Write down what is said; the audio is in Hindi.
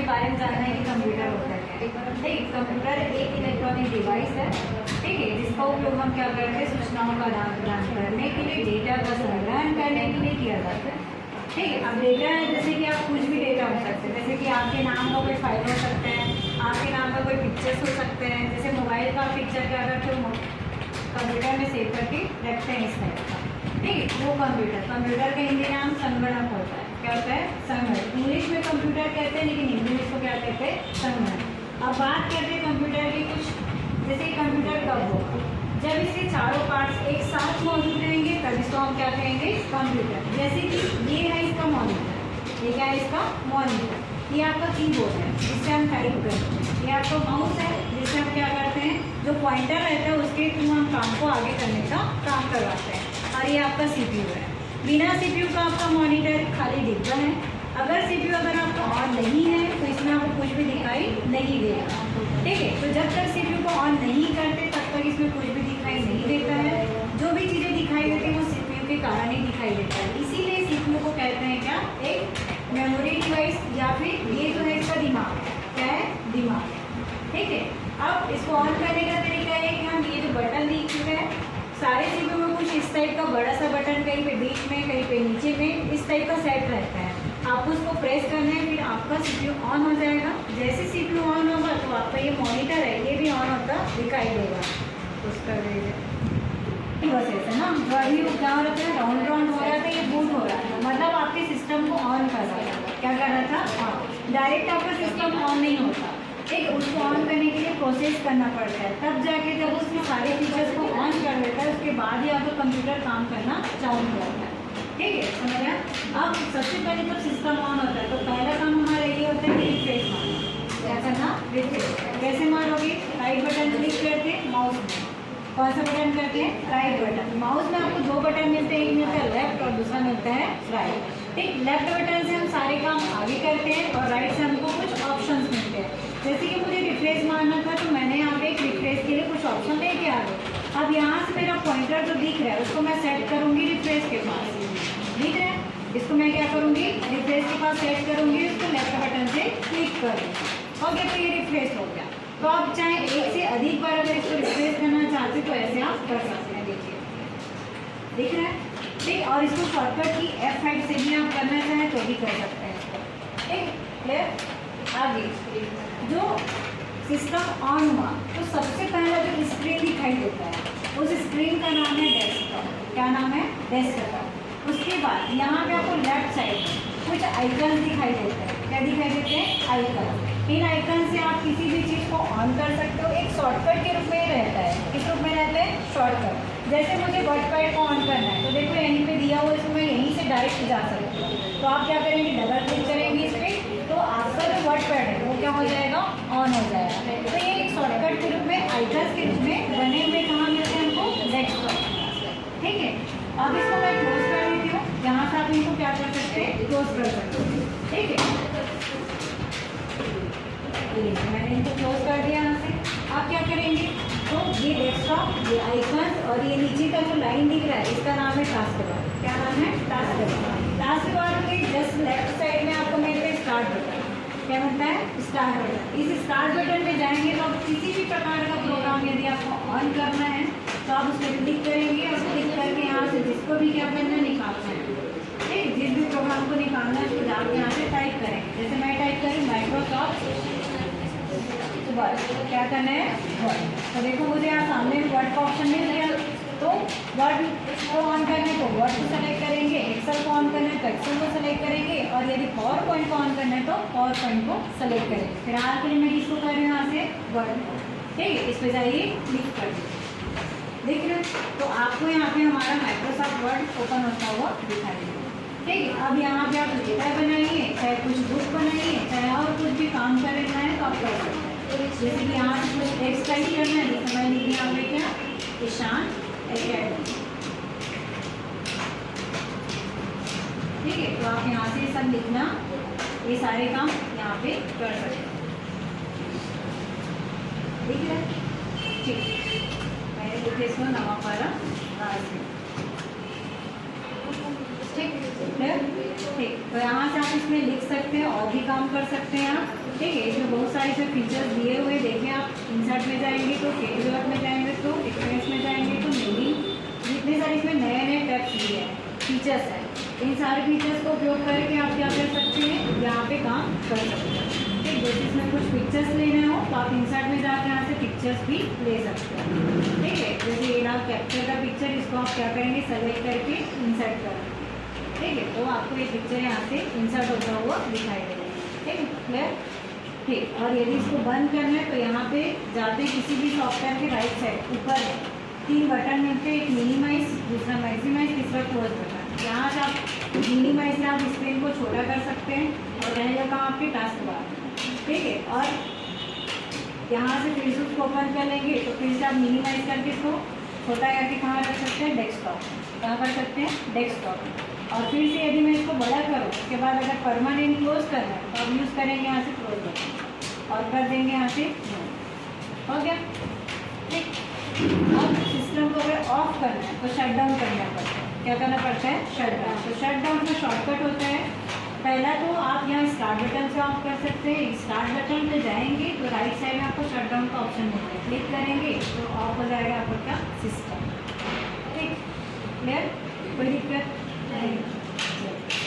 बारे में जानना है कि कंप्यूटर होता है ठीक है। कंप्यूटर एक इलेक्ट्रॉनिक डिवाइस है ठीक है, जिसका उपयोग हम क्या करते हैं, सूचनाओं का आदान प्रदान करने के लिए, डेटा का संग्रहण करने के लिए किया जाता है ठीक है। अब डेटा है जैसे कि आप कुछ भी डेटा हो सकते हैं, जैसे कि आपके नाम का कोई फाइल हो सकता है, आपके नाम का कोई पिक्चर्स हो सकते हैं, जैसे मोबाइल का पिक्चर क्या करते हो कंप्यूटर में सेव करके रखते हैं इस टाइप का ठीक है। वो कंप्यूटर का हिंदी नाम संगणक होता है, क्या होता है, संगणक। इंग्लिश में कंप्यूटर कहते हैं लेकिन हिंदी में इसको क्या कहते हैं, संगणक। अब बात करते हैं कंप्यूटर की कुछ, जैसे कंप्यूटर कब होगा, जब इसके चारों पार्ट्स एक साथ मौजूद रहेंगे तब इसको हम क्या कहेंगे, कंप्यूटर। जैसे कि ये है इसका मॉनिटर, ये क्या है इसका मॉनिटर, ये आपका कीबोर्ड है जिससे हम टाइप करते हैं, ये आपका माउस है जिससे हम क्या करते हैं, जो पॉइंटर रहता है उसके थ्रू हम काम को आगे करने का काम करवाते हैं। और ये आपका सीपीयू है, बिना सीपीयू का आपका मॉनिटर खाली डिब्बा है। अगर सीपीयू अगर आपका ऑन नहीं है तो इसमें आपको कुछ भी दिखाई नहीं देगा ठीक है। तो जब तक सीपीयू को ऑन नहीं करते तब तक इसमें कुछ भी दिखाई नहीं देता है। जो भी चीज़ें दिखाई देती है वो सीपीयू के कारण ही दिखाई देता है, इसीलिए सीपीयू को कहते हैं क्या, एक मेमोरी डिवाइस, या फिर ये जो है इसका दिमाग है, क्या है, दिमाग ठीक है। अब इसको ऑन करने का तरीका है कि हम ये जो बटन दिख चुके हैं सारे सीपीयू में कुछ इस टाइप का बड़ा सा बटन, कहीं पे बीच में कहीं पे नीचे में इस टाइप का सेट रहता है, आपको उसको प्रेस करना है, फिर आपका सीपीयू ऑन हो जाएगा। जैसे सीपीयू ऑन होगा तो आपका ये मॉनिटर है ये भी ऑन होता दिखाई देगा। उसका बस ऐसा ना, जो अभी क्या हो रहा था, राउंड राउंड हो रहा था, ये बूट हो रहा था, मतलब आपके सिस्टम को ऑन कर रहा था, क्या कर रहा था, ऑन। डायरेक्ट आपका सिस्टम ऑन नहीं होता ठीक, उसको ऑन करने के लिए प्रोसेस करना पड़ता है, तब जाके जब उसके सारे फीचर्स को ऑन कर देता है उसके बाद ही आपका कंप्यूटर काम करना चालू हो जाता है ठीक है, समझ गया। अब सबसे पहले जब सिस्टम ऑन होता है तो पहला काम हमारा ये होता है कि रिफ्रेश मारना, क्या करना, रिफ्रेश। कैसे मारोगे, राइट बटन क्लिक करके माउस में, कौन सा बटन करके, राइट बटन। माउस में आपको दो बटन मिलते हैं, एक मिलता है लेफ्ट और दूसरा मिलता है राइट ठीक। लेफ्ट बटन से हम सारे काम आगे करते हैं और राइट से हमको कुछ ऑप्शंस मिलते हैं। जैसे कि मुझे रिफ्रेश मारना था तो मैंने यहाँ पे एक रिफ्रेश के लिए कुछ ऑप्शन लेके आ गए। अब यहाँ से मेरा पॉइंटर जो दिख रहा है उसको मैं सेट करूँगी रिफ्रेश के पास, ठीक है। इसको मैं क्या करूँगी, रिफ्रेश के पास सेट करूँगी, उसको लेफ्ट बटन से क्लिक करूँगी, हो गया, तो ये रिफ्रेश हो गया। तो आप चाहे एक से अधिक बार अगर इसको रिफ्रेश करना चाहते तो ऐसे आप कर सकते हैं, देखिए दिख रहा है ठीक। और इसको शॉर्टकट की F5 से भी आप करना चाहें तो भी कर सकते हैं इसको ठीक, क्लियर। आगे जो सिस्टम ऑन हुआ तो सबसे पहला जो स्क्रीन दिखाई देता है उस स्क्रीन का नाम है डेस्कटॉप, क्या नाम है, डेस्कटॉप। उसके बाद यहाँ पे आपको लेफ्ट साइड कुछ आइकन दिखाई देते हैं, क्या दिखाई देते हैं, आइकन। इन आइकन से आप किसी भी चीज़ को ऑन कर सकते हो, एक शॉर्टकट के रूप में रहता है, किस रूप में रहता है, शॉर्टकट। जैसे मुझे वर्डपैड को ऑन करना है तो देखो यहीं पे दिया हुआ है, इसको मैं यहीं से डायरेक्ट जा सकती हूँ। तो आप क्या करेंगे, डबल क्लिक करेंगे इस पर तो आपका जो वर्डपैड है वो क्या हो जाएगा, ऑन हो जाएगा। तो ये एक शॉर्टकट के रूप में, आइकन के रूप में बने हुए कहाँ मिलते हैं हमको, डेस्कटॉप ठीक है। अब इसको मैं क्लोज कर देती हूँ, यहाँ से आप इनको क्या कर सकते हैं, क्लोज कर सकते हैं ठीक है। मैंने इनको क्लोज कर दिया यहाँ से। आप क्या करेंगे, तो ये डेस्कटॉप, ये आइकन और ये नीचे का जो लाइन दिख रहा है इसका नाम है टास्क बार, क्या नाम है, टास्क बार। टास्क बार के जस्ट लेफ्ट साइड में आपको मिलता है स्टार्ट बटन, क्या मिलता है, स्टार्ट बटन। इस स्टार्ट बटन पे जाएंगे तो आप किसी भी प्रकार का प्रोग्राम यदि आपको ऑन करना है तो आप उस पर क्लिक करेंगे और क्लिक करके यहाँ से जिसको भी क्या करना है, निकालना है ठीक। जिस भी प्रोग्राम को निकालना है उसको जाकर यहाँ से टाइप करेंगे। जैसे मैं टाइप करूँ माइक्रोसॉफ्ट वर्ड, क्या करना है, वर्ड। तो देखो मुझे यहाँ सामने वर्ड का ऑप्शन मिल गया, तो वर्ड को ऑन करने को वर्ड को सेलेक्ट करेंगे, एक्सेल को ऑन करना है तो एक्सेल को सेलेक्ट करेंगे, और यदि पावर पॉइंट को ऑन करना है तो पावर पॉइंट को सेलेक्ट करेंगे। फिलहाल के लिए मैं इसको कर रही हूँ यहाँ से वर्ड ठीक है, इस पर जाइए क्लिक कर दीजिए, देख रहे हैं। तो आपको यहाँ पे हमारा माइक्रोसॉफ्ट वर्ड ओपन होता हुआ दिखाई देगा ठीक है। अब यहाँ पे आप डेटा बनाइए, चाहे कुछ बुक बनाइए, चाहे और कुछ भी काम करना है तो आप कर सकते हैं। जैसे कि यहाँ से कुछ टेक्स्ट टाइप करना है, जैसे मैं लिख यहाँ पे क्या, ईशान एकेडमी ठीक है। तो आप यहाँ से सब लिखना, ये सारे काम यहाँ पे कर सकते हैं, ठीक है ठीक। मैंने लिखे इसको नवापारा ठीक है। ठीक, तो यहाँ से आप इसमें लिख सकते हैं और भी काम कर सकते हैं आप। ठीक है, इसमें बहुत सारे से फीचर्स दिए हुए, देखिए आप इंसर्ट में जाएंगे तो कैटलॉग में जाएंगे तो एक्सपीरियंस में जाएंगे तो मेरी जितने सारे इसमें नए नए टैब्स दिए हैं, फीचर्स हैं, इन सारे फीचर्स को उपयोग करके आप क्या कर सकते हैं, यहाँ पे काम कर सकते हैं। ठीक, जैसे इसमें कुछ पिक्चर्स लेने हो तो आप इंसर्ट में जाकर यहाँ से पिक्चर्स भी ले सकते हैं। ठीक है, जैसे ये ना कैप्चर का पिक्चर, इसको आप क्या करेंगे, सेलेक्ट करके इंसर्ट करेंगे। ठीक है, तो आपको ये पिक्चर यहाँ से इंसर्ट होता हुआ दिखाई दे रहा है। ठीक है, क्लियर। ठीक, और यदि इसको बंद करना है तो यहाँ पे जाते किसी भी सॉफ्टवेयर के राइट साइड ऊपर 3 बटन मिलते हैं, एक मिनिमाइज, दूसरा मैक्सिमाइज, तीसरा क्लोज बटन। यहाँ से आप मिनिमाइज से आप स्क्रीन को छोटा कर सकते हैं और रहेगा कहाँ आपके टास्क बार। ठीक है, और यहाँ से फिर से उसको ओपन कर लेंगे तो फिर से आप मिनिमाइज करके इसको छोटा करके कहाँ रख सकते हैं, डेस्कटॉप, कहाँ कर सकते हैं, डेस्कटॉप। और फिर से यदि मैं इसको बड़ा करूँ उसके बाद अगर परमानेंट क्लोज करना है तो आप यूज़ करेंगे यहाँ से क्लोज बटन और कर देंगे यहाँ से हो गया। ठीक, अब सिस्टम को अगर ऑफ करना है तो शट डाउन करना पड़ता है। क्या करना पड़ता है, शट डाउन। तो शट डाउन का शॉर्टकट होता है, पहला तो आप यहाँ स्टार्ट बटन से ऑफ कर सकते हैं। स्टार्ट बटन पे जाएंगे तो राइट साइड में आपको शट डाउन का ऑप्शन मिलता है, क्लिक करेंगे तो ऑफ हो जाएगा आपका सिस्टम। ठीक, क्लियर, कोई दिक्कत नहीं।